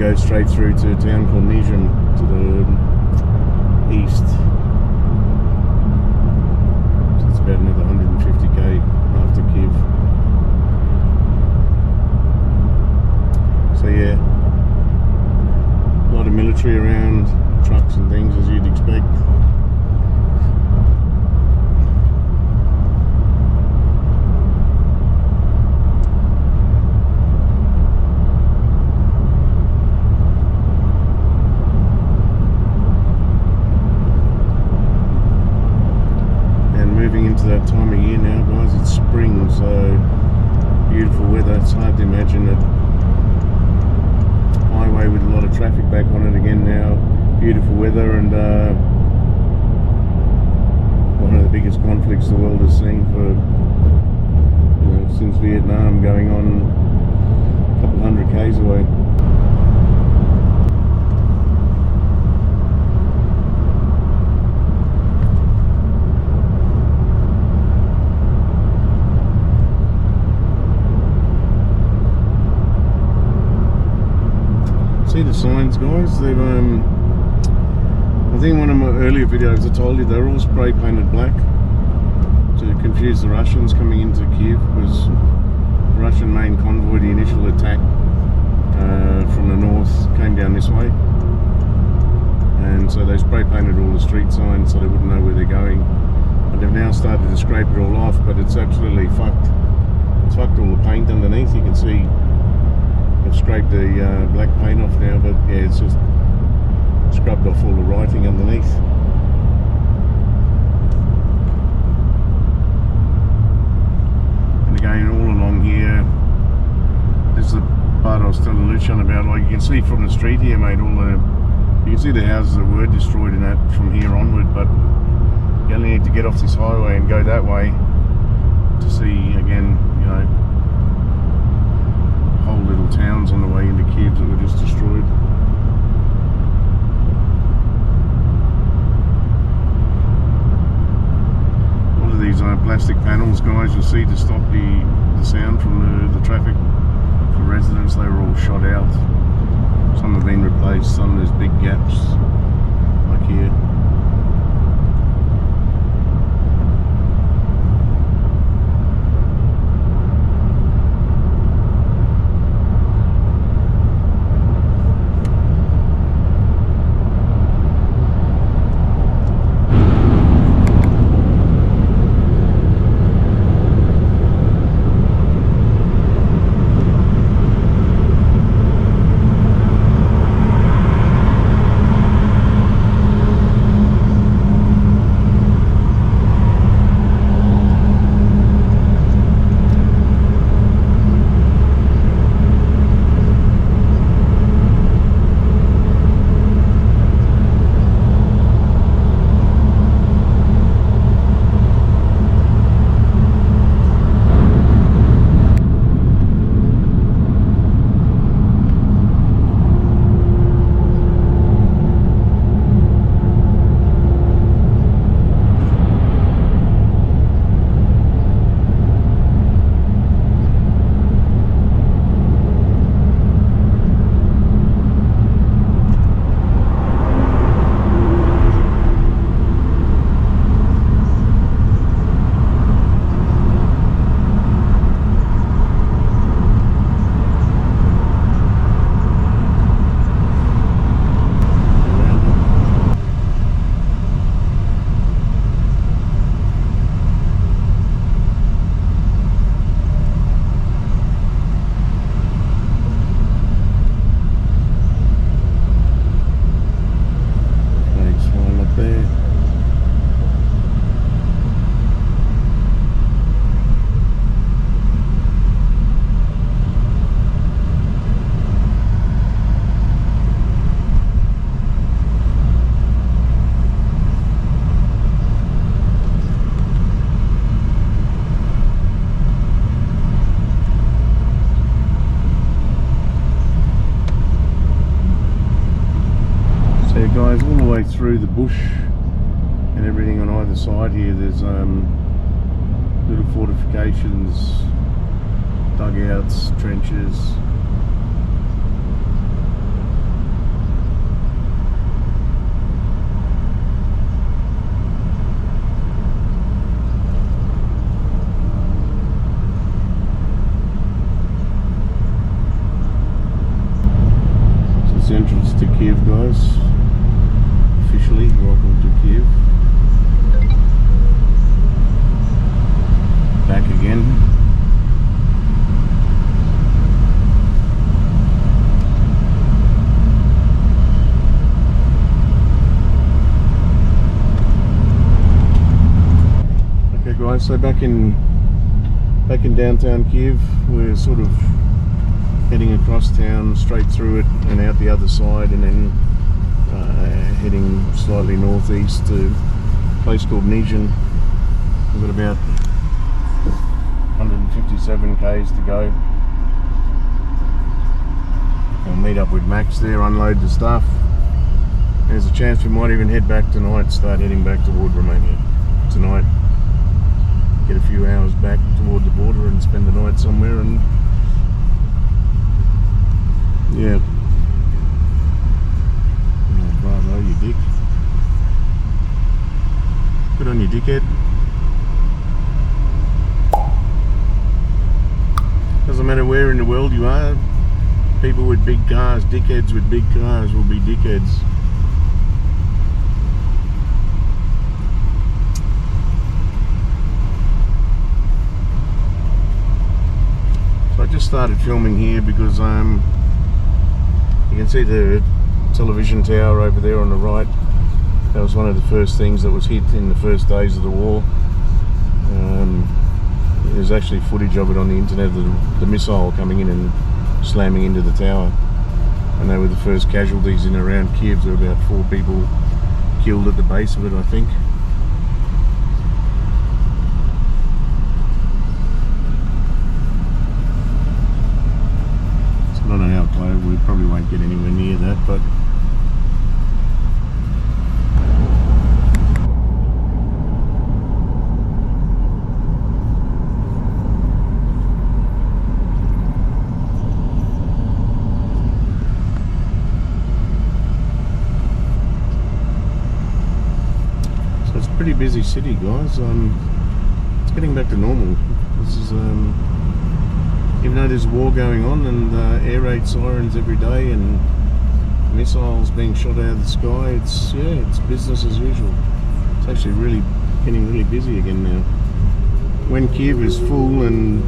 go straight through to a town called Nizhyn to the east. So it's about another 150k after Kiev. So yeah, a lot of military around, trucks and things as you'd expect. Into that time of year now, guys. It's spring, so beautiful weather. It's hard to imagine it. Highway with a lot of traffic back on it again now. Beautiful weather, and one of the biggest conflicts the world has seen for, since Vietnam, going on a couple hundred k's away. See the signs, guys? They've I think one of my earlier videos I told you they're all spray painted black to confuse the Russians coming into Kyiv, because the Russian main convoy, the initial attack from the north, came down this way, and so they spray painted all the street signs so they wouldn't know where they're going. But they've now started to scrape it all off, but it's absolutely fucked. It's fucked all the paint underneath. You can see I've scraped the black paint off now, but yeah, it's just scrubbed off all the writing underneath. And again, all along here, this is the part I was telling Nizhyn about. Like, you can see from the street here, mate, you can see the houses that were destroyed in that from here onward, but you only need to get off this highway and go that way to see, again, whole little towns on the way into Kiev that were just destroyed. All of these plastic panels, guys, you'll see to stop the sound from the traffic for residents. They were all shot out. Some have been replaced, some there's big gaps like here. Guys, all the way through the bush and everything on either side here, there's little fortifications, dugouts, trenches. entrance to Kiev, guys. Officially, welcome to Kiev. Back again. Okay, guys. So back in downtown Kiev, we're sort of heading across town, straight through it and out the other side, and then heading slightly northeast to a place called Nizhyn. We've got about 157 k's to go. I'll meet up with Max there, unload the stuff. There's a chance we might even head back tonight, start heading back toward Romania tonight. Get a few hours back toward the border and spend the night somewhere, and yeah. Oh, bravo, you dick. Good on you, dickhead. Doesn't matter where in the world you are, people with big cars, dickheads with big cars will be dickheads. So I just started filming here because you can see the television tower over there on the right. That was one of the first things that was hit in the first days of the war. There's actually footage of it on the internet, the missile coming in and slamming into the tower. And they were the first casualties in and around Kiev. There were about 4 people killed at the base of it, I think. So I don't know how close, we probably won't get anywhere near that, but pretty busy city, guys. It's getting back to normal. This is even though there's a war going on and air raid sirens every day and missiles being shot out of the sky, it's business as usual. It's actually getting really busy again now. When Kiev is full and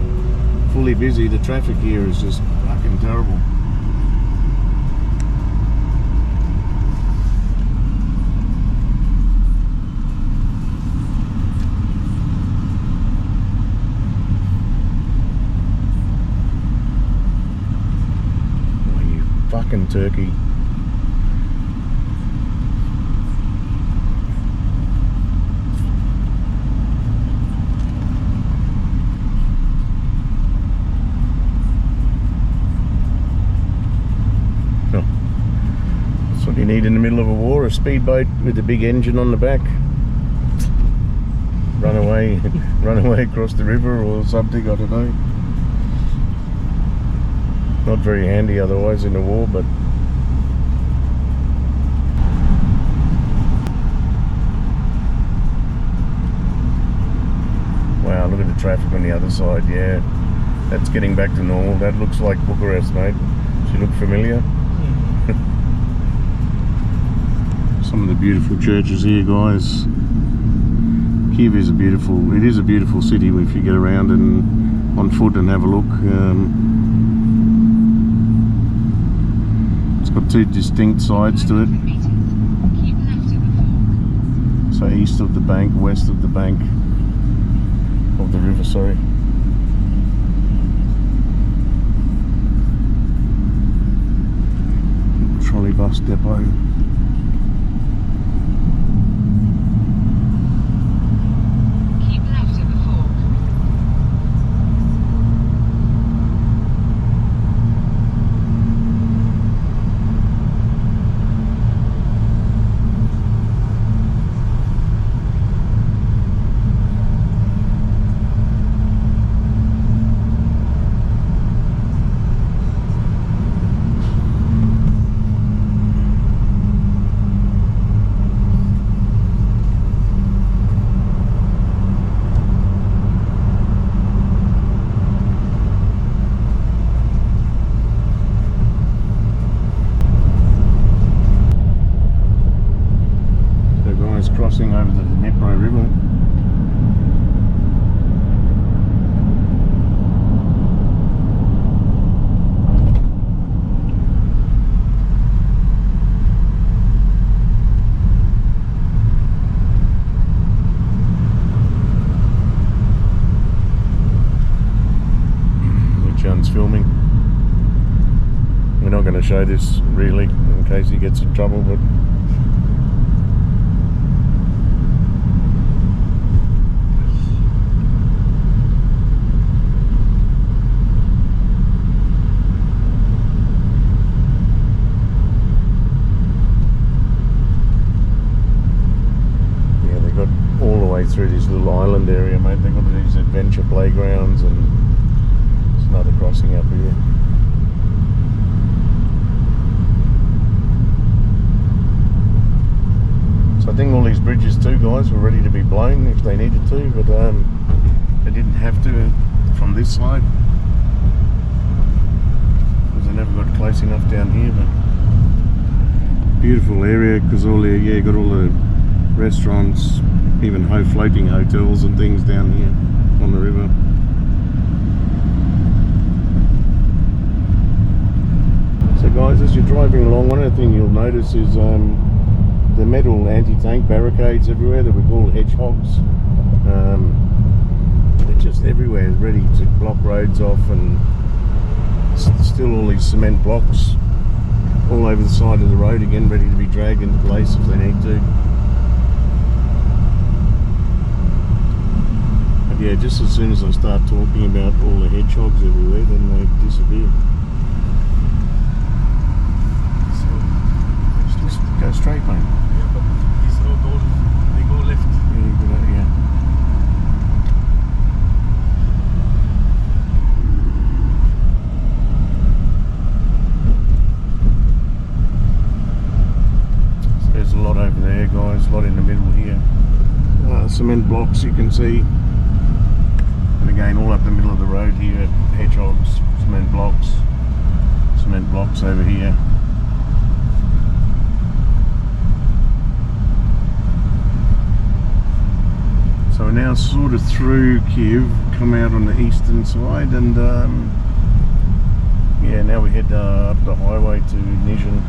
fully busy, the traffic here is just fucking terrible. Fucking turkey. Oh. That's what you need in the middle of a war, a speedboat with a big engine on the back. Run away across the river or something, I don't know. Not very handy otherwise in the war, but wow, look at the traffic on the other side. Yeah, that's getting back to normal. That looks like Bucharest, mate. Does she look familiar? Some of the beautiful churches here, guys. Kyiv is a beautiful city if you get around and on foot and have a look. Got 2 distinct sides to it. So east of the bank, west of the bank of the river, sorry. Trolley bus depot. to show this really in case he gets in trouble, but yeah, they got all the way through this little island area, mate. They've got these adventure playgrounds, and there's another crossing up here. I think all these bridges too, guys, were ready to be blown if they needed to, but they didn't have to from this side because they never got close enough down here. But beautiful area because all the got all the restaurants, even floating hotels and things down here on the river. So guys, as you're driving along, one of the things you'll notice is the metal anti-tank barricades everywhere that we call hedgehogs. They're just everywhere, ready to block roads off, and still all these cement blocks all over the side of the road again, ready to be dragged into place if they need to. But yeah, just as soon as I start talking about all the hedgehogs everywhere, then they disappear. So just go straight, mate. They go left. Yeah. So there's a lot over there, guys, a lot in the middle here. Cement blocks you can see. And again, all up the middle of the road here, hedgehogs, cement blocks over here. So we're now sort of through Kiev, come out on the eastern side, and yeah, now we head up the highway to Nizhyn.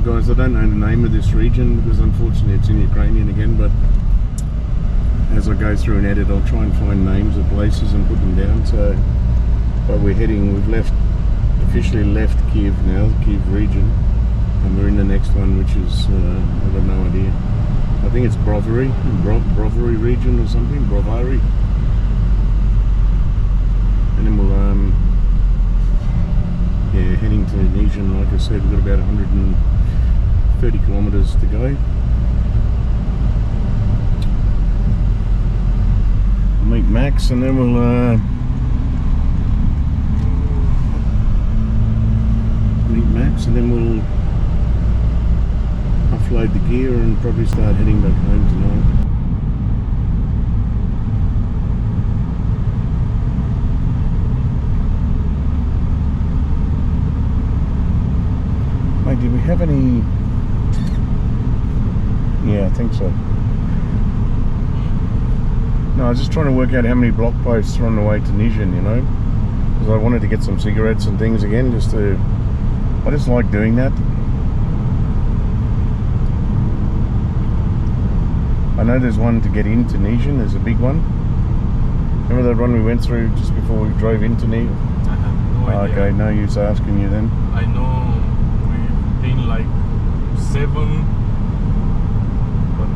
Guys, I don't know the name of this region because unfortunately it's in Ukrainian again, but as I go through and edit, I'll try and find names of places and put them down. So, but we've officially left Kiev now, the Kiev region, and we're in the next one, which is, I've got no idea. I think it's Brovary region or something, Brovary. And then we'll, yeah, heading to Nizhyn. Like I said, we've got about 130 kilometers to go. We'll meet Max, and then we'll offload the gear and probably start heading back home tonight. Mate, did we have any? Yeah, I think so. No, I was just trying to work out how many block posts are on the way to Nizhyn, you know, because I wanted to get some cigarettes and things again, I just like doing that. I know there's one to get into Nizhyn, there's a big one. Remember that one we went through just before we drove into Nizhyn? I have no idea. Okay, no use asking you then. I know we've been like 7, but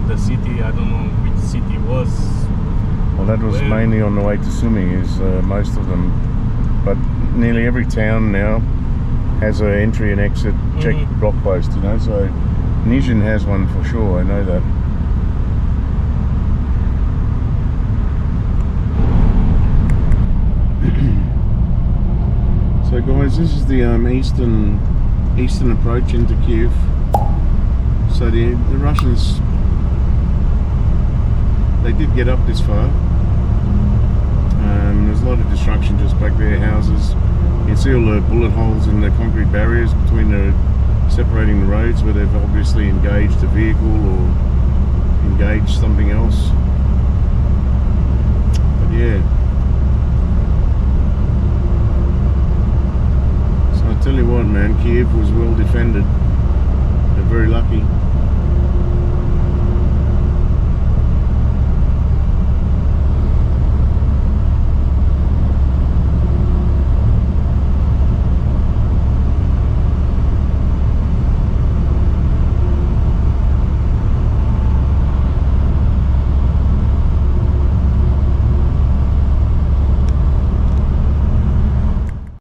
the city, I don't know which city was. Well, that was mainly on the way to Sumy, is most of them. But nearly every town now has an entry and exit check block post, you know, so Nizhyn has one for sure, I know that. So guys, this is the eastern approach into Kiev. So the Russians, they did get up this far. There's a lot of destruction just back there, houses. You can see all the bullet holes in the concrete barriers between separating the roads where they've obviously engaged a vehicle or engage something else. But yeah. So I tell you what, man, Kiev was well defended. They're very lucky.